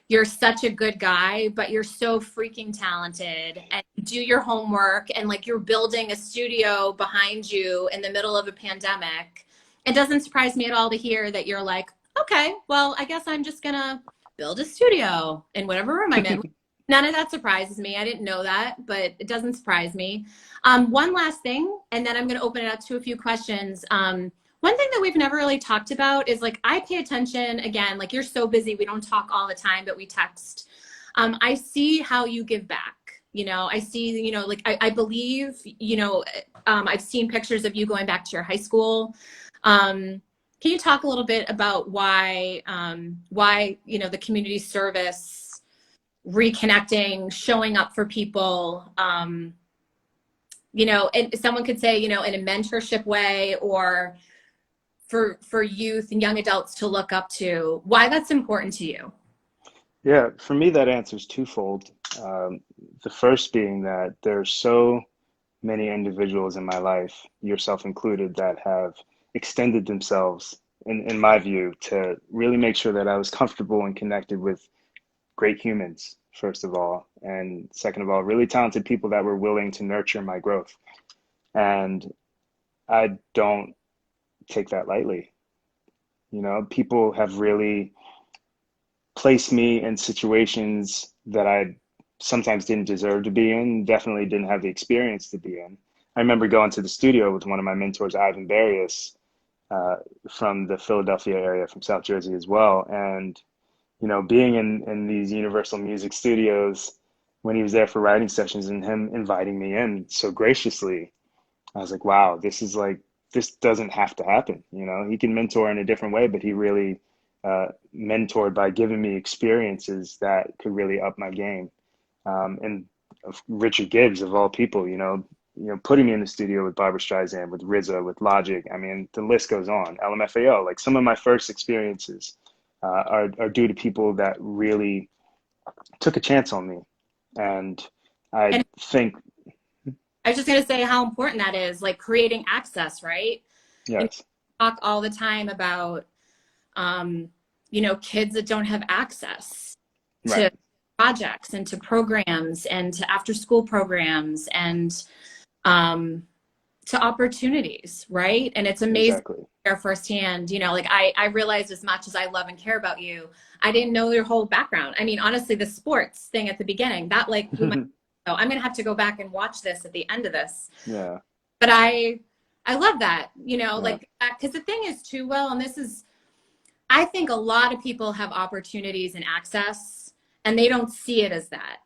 [SPEAKER 1] you're such a good guy, but you're so freaking talented and you do your homework, and like you're building a studio behind you in the middle of a pandemic. It doesn't surprise me at all to hear that you're like, okay, well, I guess I'm just gonna build a studio in whatever room I'm in. None of that surprises me. I didn't know that, but it doesn't surprise me. One last thing, and then I'm going to open it up to a few questions. One thing that we've never really talked about is like, I pay attention again, like you're so busy. We don't talk all the time, but we text. I see how you give back. I see, like I believe, I've seen pictures of you going back to your high school. Can you talk a little bit about why, the community service, reconnecting, showing up for people, and someone could say, in a mentorship way, or for youth and young adults to look up to, why that's important to you?
[SPEAKER 2] Yeah, for me, that answer is twofold. The first being that there's so many individuals in my life, yourself included, that have extended themselves, in my view, to really make sure that I was comfortable and connected with great humans, first of all. And second of all, really talented people that were willing to nurture my growth. And I don't take that lightly. People have really placed me in situations that I sometimes didn't deserve to be in, definitely didn't have the experience to be in. I remember going to the studio with one of my mentors, Ivan Barrios, from the Philadelphia area, from South Jersey as well. And, being in these Universal Music Studios when he was there for writing sessions and him inviting me in so graciously, I was like, wow, this doesn't have to happen. He can mentor in a different way, but he really mentored by giving me experiences that could really up my game. And Richard Gibbs, of all people, putting me in the studio with Barbra Streisand, with RZA, with Logic. I mean, the list goes on. LMFAO, like some of my first experiences are due to people that really took a chance on me. And I
[SPEAKER 1] And
[SPEAKER 2] think,
[SPEAKER 1] I was just going to say how important that is, like creating access, right?
[SPEAKER 2] yes,
[SPEAKER 1] Talk all the time about, kids that don't have access
[SPEAKER 2] right,
[SPEAKER 1] to projects and to programs and to after school programs and to opportunities, right? And it's amazing
[SPEAKER 2] exactly.
[SPEAKER 1] to hear firsthand, like I realized, as much as I love and care about you, I didn't know your whole background. I mean, honestly, the sports thing at the beginning, that like blew my, so I'm going to have to go back and watch this at the end of this.
[SPEAKER 2] Yeah,
[SPEAKER 1] But I love that,
[SPEAKER 2] yeah,
[SPEAKER 1] like, because the thing is too, well, and this is, I think a lot of people have opportunities and access and they don't see it as that.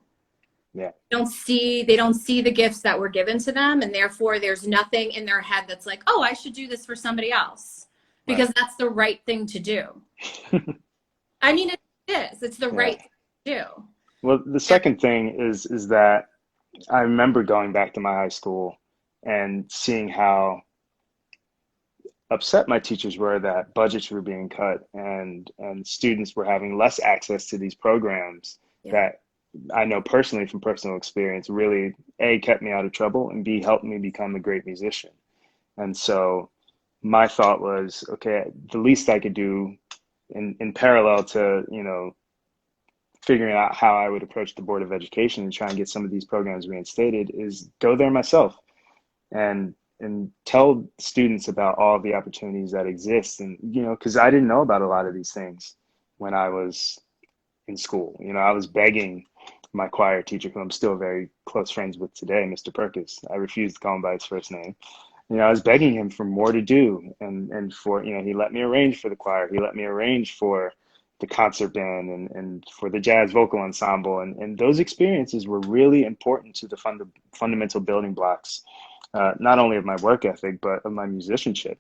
[SPEAKER 2] yeah,
[SPEAKER 1] They don't see the gifts that were given to them, and therefore there's nothing in their head that's like, oh, I should do this for somebody else
[SPEAKER 2] right.
[SPEAKER 1] because that's the right thing to do. I mean, it is. It's the
[SPEAKER 2] Yeah.
[SPEAKER 1] right thing to do.
[SPEAKER 2] Well, the second thing is that I remember going back to my high school and seeing how upset my teachers were that budgets were being cut and students were having less access to these programs
[SPEAKER 1] Yeah.
[SPEAKER 2] that I know personally from personal experience really A, kept me out of trouble, and B, helped me become a great musician. And so my thought was, okay, the least I could do in parallel to, figuring out how I would approach the Board of Education and try and get some of these programs reinstated is go there myself and tell students about all the opportunities that exist. And, because I didn't know about a lot of these things when I was in school. I was begging my choir teacher, who I'm still very close friends with today, Mr. Perkins. I refuse to call him by his first name. I was begging him for more to do, and for, he let me arrange for the choir. He let me arrange for the concert band and for the jazz vocal ensemble. And those experiences were really important to the fundamental building blocks, not only of my work ethic, but of my musicianship.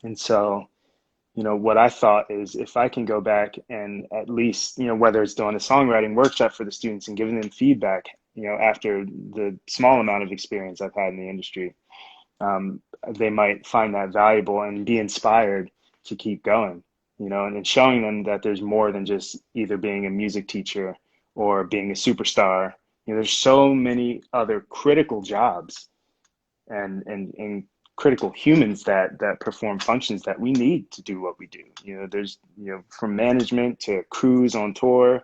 [SPEAKER 2] And so, what I thought is, if I can go back and at least, whether it's doing a songwriting workshop for the students and giving them feedback, after the small amount of experience I've had in the industry, they might find that valuable and be inspired to keep going, and then showing them that there's more than just either being a music teacher or being a superstar. There's so many other critical jobs and critical humans that perform functions that we need to do what we do. There's, from management to crews on tour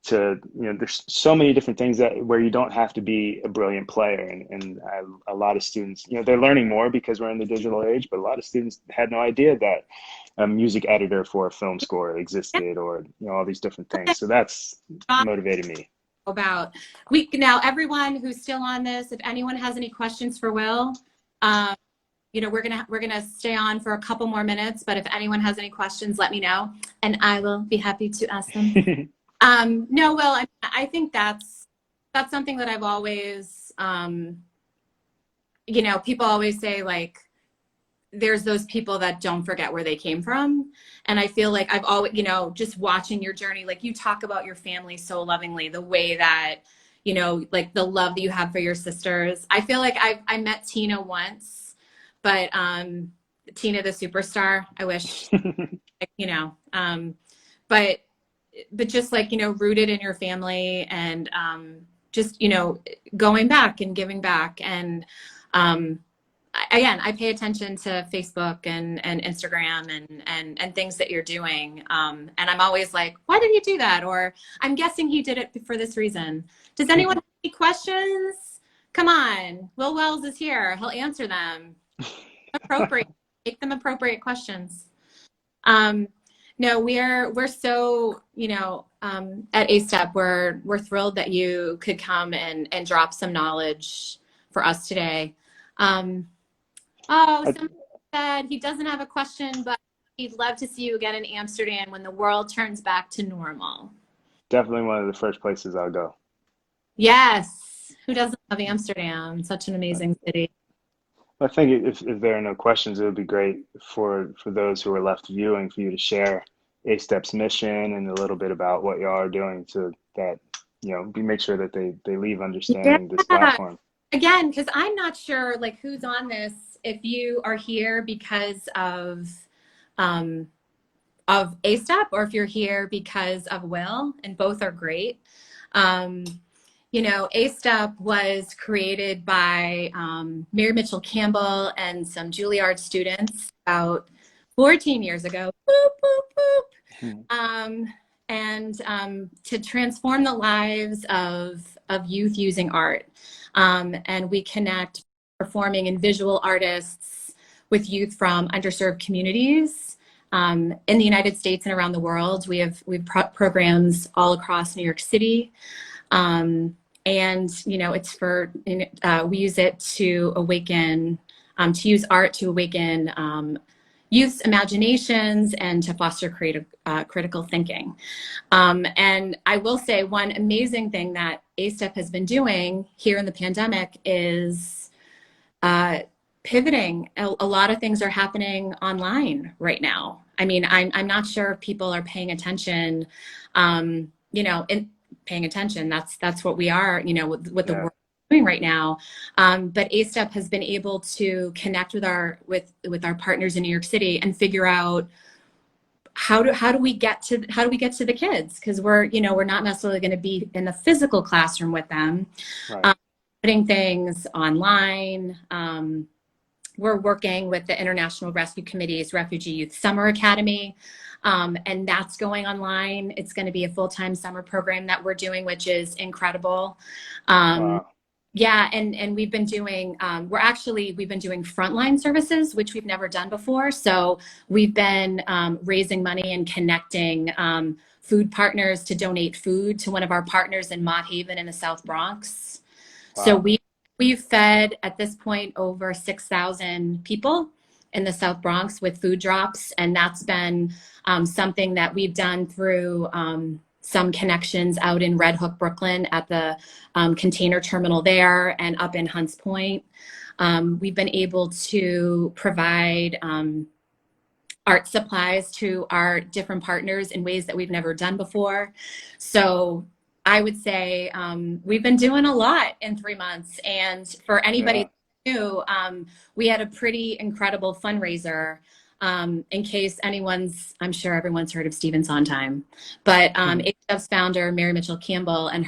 [SPEAKER 2] to, there's so many different things that where you don't have to be a brilliant player. And a lot of students, they're learning more because we're in the digital age, but a lot of students had no idea that a music editor for a film score existed, or all these different things. So that's motivated me.
[SPEAKER 1] About we now everyone who's still on this, if anyone has any questions for Will, um, we're gonna stay on for a couple more minutes, but if anyone has any questions, let me know and I will be happy to ask them. No, Will, I think that's something that I've always, people always say, like, there's those people that don't forget where they came from. And I feel like I've always, just watching your journey, like you talk about your family so lovingly, the way that, like the love that you have for your sisters. I feel like I met Tina once, but Tina the superstar, I wish, but just like, rooted in your family and just, going back and giving back. And again, I pay attention to Facebook and Instagram and things that you're doing. And I'm always like, why did he do that? Or I'm guessing he did it for this reason. Does anyone have any questions? Come on. Will Wells is here. He'll answer them. Appropriate. Make them appropriate questions. No, we're so, at A-Step, we're thrilled that you could come and drop some knowledge for us today. Somebody said he doesn't have a question, but he'd love to see you again in Amsterdam when the world turns back to normal.
[SPEAKER 2] Definitely one of the first places I'll go.
[SPEAKER 1] Yes. Who doesn't love Amsterdam? Such an amazing city.
[SPEAKER 2] I think if there are no questions, it would be great for those who are left viewing for you to share A-Step's mission and a little bit about what y'all are doing so that, we make sure that they leave understanding this
[SPEAKER 1] Yeah.
[SPEAKER 2] platform.
[SPEAKER 1] Again, because I'm not sure like who's on this, if you are here because of A-Step or if you're here because of Will, and both are great. A-Step was created by Mary Mitchell Campbell and some Juilliard students about 14 years ago. Boop, boop, boop. And to transform the lives of youth using art. And we connect performing and visual artists with youth from underserved communities in the United States and around the world. We have programs all across New York City. And, it's for, we use it to awaken, to use art to awaken youth's imaginations and to foster critical thinking. And I will say one amazing thing that A-Step has been doing here in the pandemic is pivoting. A lot of things are happening online right now. I mean, I'm not sure if people are paying attention, and paying attention. That's what we are, with the world doing right now. But A-Step has been able to connect with our partners in New York City and figure out how do we get to the kids, because we're not necessarily going to be in the physical classroom with them.
[SPEAKER 2] Right.
[SPEAKER 1] Putting things online. We're working with the International Rescue Committee's Refugee Youth Summer Academy, and that's going online. It's going to be a full-time summer program that we're doing, which is incredible.
[SPEAKER 2] Wow.
[SPEAKER 1] Yeah, and we've been doing frontline services, which we've never done before. So we've been raising money and connecting food partners to donate food to one of our partners in Mott Haven in the South Bronx. Wow. So we've fed at this point over 6,000 people in the South Bronx with food drops, and that's been something that we've done through some connections out in Red Hook, Brooklyn at the container terminal there, and up in Hunts Point. We've been able to provide art supplies to our different partners in ways that we've never done before. So I would say we've been doing a lot in 3 months. And for anybody new, we had a pretty incredible fundraiser. In case I'm sure everyone's heard of Stephen Sondheim, but A-Step's founder, Mary Mitchell Campbell, and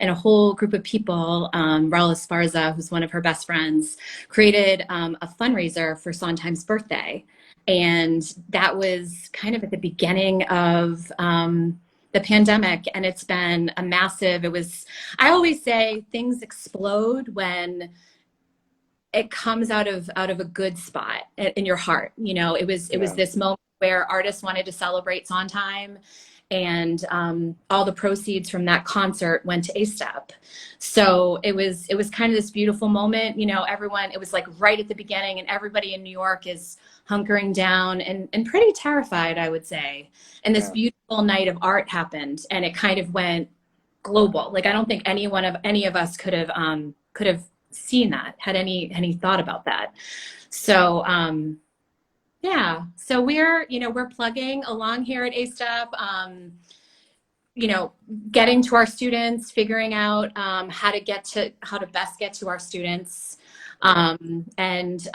[SPEAKER 1] a whole group of people, Raul Esparza, who's one of her best friends, created a fundraiser for Sondheim's birthday. And that was kind of at the beginning of the pandemic, and it's been a massive, I always say things explode when it comes out of a good spot in your heart. You know, it was
[SPEAKER 2] Yeah.
[SPEAKER 1] this moment where artists wanted to celebrate Sondheim, and all the proceeds from that concert went to A-Step. So it was kind of this beautiful moment. You know, everyone, it was like right at the beginning, and everybody in New York is hunkering down and pretty terrified, I would say. And this
[SPEAKER 2] Yeah.
[SPEAKER 1] beautiful night of art happened, and it kind of went global. Like I don't think any of us could have seen that, had any thought about that. So yeah, so we're, you know, we're plugging along here at A-Step, you know, getting to our students, figuring out how to best get to our students, and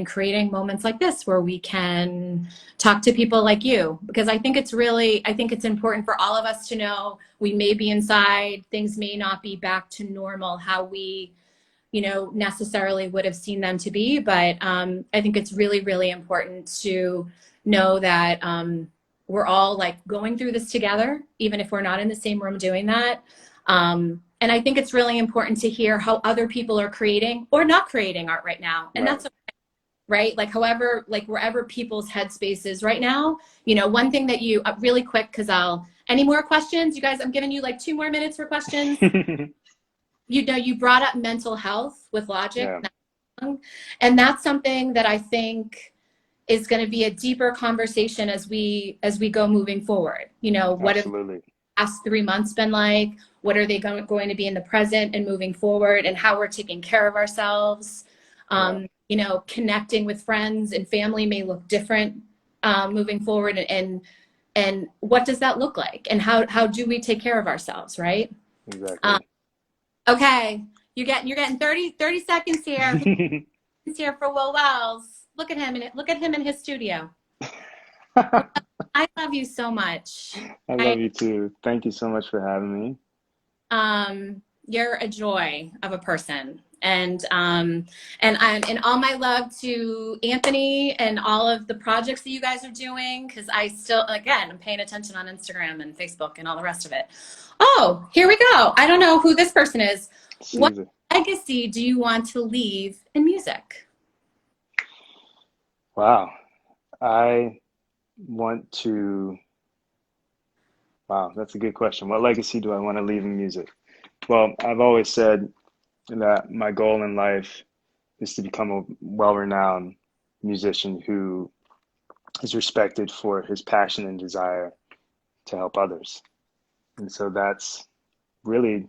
[SPEAKER 1] creating moments like this where we can talk to people like you, because I think it's important for all of us to know we may be inside, things may not be back to normal, how we, you know, necessarily would have seen them to be. But I think it's really, really important to know that we're all like going through this together, even if we're not in the same room doing that. And I think it's really important to hear how other people are creating or not creating art right now. And
[SPEAKER 2] Right.
[SPEAKER 1] that's right. Like, however, like wherever people's headspace is right now, you know, one thing that you really quick, because any more questions? You guys, I'm giving you like 2 more minutes for questions. You know, you brought up mental health with Logic,
[SPEAKER 2] Yeah,
[SPEAKER 1] and that's something that I think is going to be a deeper conversation as we go moving forward. You know, what have the
[SPEAKER 2] absolutely.
[SPEAKER 1] past 3 months been like? What are they going to be in the present and moving forward, and how we're taking care of ourselves?
[SPEAKER 2] Yeah,
[SPEAKER 1] You know, connecting with friends and family may look different moving forward, and what does that look like, and how do we take care of ourselves, right? Um,
[SPEAKER 2] exactly.
[SPEAKER 1] okay, you're getting 30 seconds here. He's here for Will Wells. Look at him in his studio.
[SPEAKER 2] I
[SPEAKER 1] I love you so much. I
[SPEAKER 2] love you too. Thank you so much for having me.
[SPEAKER 1] you're a joy of a person. And all my love to Anthony and all of the projects that you guys are doing, because I still, again, I'm paying attention on Instagram and Facebook and all the rest of it. Oh, here we go. I don't know who this person is. What
[SPEAKER 2] Caesar.
[SPEAKER 1] legacy do you want to leave in music?
[SPEAKER 2] Wow. I want to, wow, that's a good question. What legacy do I want to leave in music? Well, I've always said that my goal in life is to become a well-renowned musician who is respected for his passion and desire to help others. And so that's really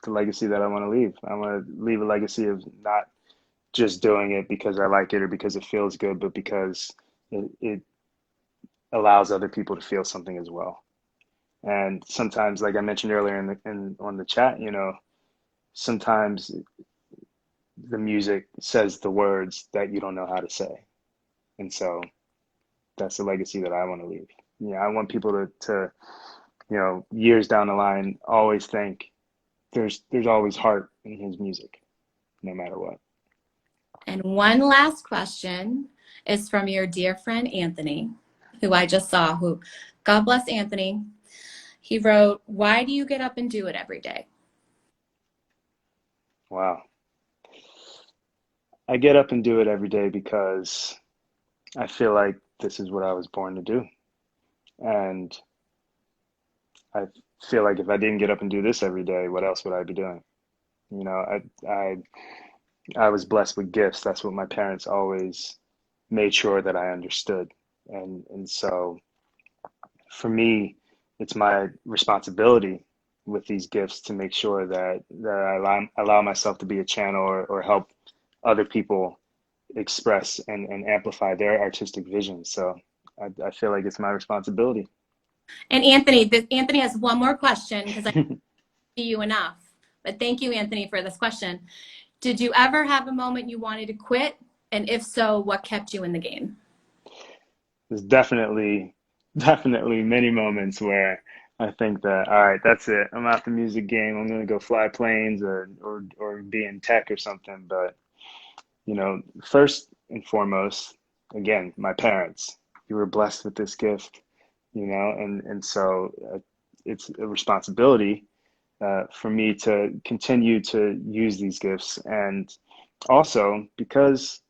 [SPEAKER 2] the legacy that I want to leave. I want to leave a legacy of not just doing it because I like it or because it feels good, but because it allows other people to feel something as well. And sometimes, like I mentioned earlier in on the chat, you know, sometimes the music says the words that you don't know how to say. And so that's the legacy that I want to leave. Yeah, I want people to, you know, years down the line, always think there's always heart in his music, no matter what.
[SPEAKER 1] And one last question is from your dear friend Anthony, who I just saw, who, God bless Anthony. He wrote, "Why do you get up and do it every day?"
[SPEAKER 2] Wow. I get up and do it every day because I feel like this is what I was born to do. And I feel like if I didn't get up and do this every day, what else would I be doing? You know, I was blessed with gifts. That's what my parents always made sure that I understood. And so for me, it's my responsibility with these gifts to make sure that I allow myself to be a channel or help other people express and amplify their artistic vision. So I feel like it's my responsibility.
[SPEAKER 1] And Anthony has one more question because I see you enough. But thank you, Anthony, for this question. Did you ever have a moment you wanted to quit? And if so, what kept you in the game?
[SPEAKER 2] There's definitely many moments where I think that, all right, that's it. I'm out the music game. I'm gonna go fly planes or be in tech or something. But you know, first and foremost, again, my parents. You were blessed with this gift, you know, and so it's a responsibility for me to continue to use these gifts and also, because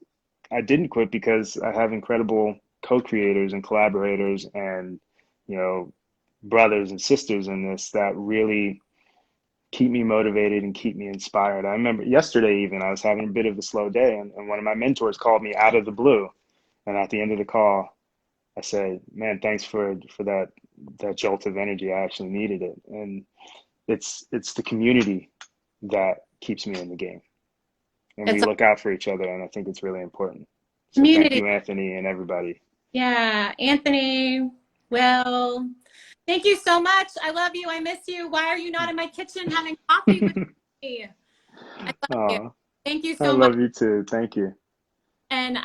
[SPEAKER 2] I didn't quit, because I have incredible co-creators and collaborators and, you know, brothers and sisters in this that really keep me motivated and keep me inspired. I remember yesterday even I was having a bit of a slow day, and one of my mentors called me out of the blue. And at the end of the call, I said, "Man, thanks for that jolt of energy. I actually needed it." And it's the community that keeps me in the game. And we
[SPEAKER 1] It's a
[SPEAKER 2] look out for each other, and I think it's really important. So thank
[SPEAKER 1] community.
[SPEAKER 2] you, Anthony, and everybody.
[SPEAKER 1] Yeah, Anthony, Will, thank you so much. I love you. I miss you. Why are you not in my kitchen having coffee with me? I love you.
[SPEAKER 2] Oh,
[SPEAKER 1] Thank you
[SPEAKER 2] I
[SPEAKER 1] so much.
[SPEAKER 2] love you too. Thank you.
[SPEAKER 1] And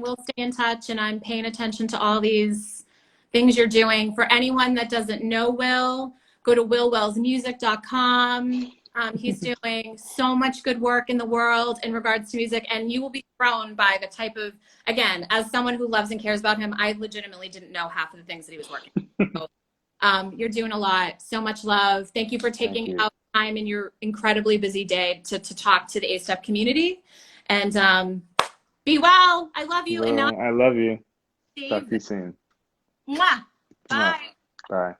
[SPEAKER 1] we'll stay in touch, and I'm paying attention to all these things you're doing. For anyone that doesn't know Will, go to willwellsmusic.com. He's doing so much good work in the world in regards to music, and you will be thrown by the type of, again, as someone who loves and cares about him, I legitimately didn't know half of the things that he was working on. So, you're doing a lot. So much love. Thank you for
[SPEAKER 2] Thank
[SPEAKER 1] taking
[SPEAKER 2] you.
[SPEAKER 1] out time in your incredibly busy day to talk to the A-Step community. And be well. I love you. And now
[SPEAKER 2] Well, I love you. Talk
[SPEAKER 1] Steve.
[SPEAKER 2] to you soon.
[SPEAKER 1] Mwah.
[SPEAKER 2] Mwah.
[SPEAKER 1] Bye.
[SPEAKER 2] Bye.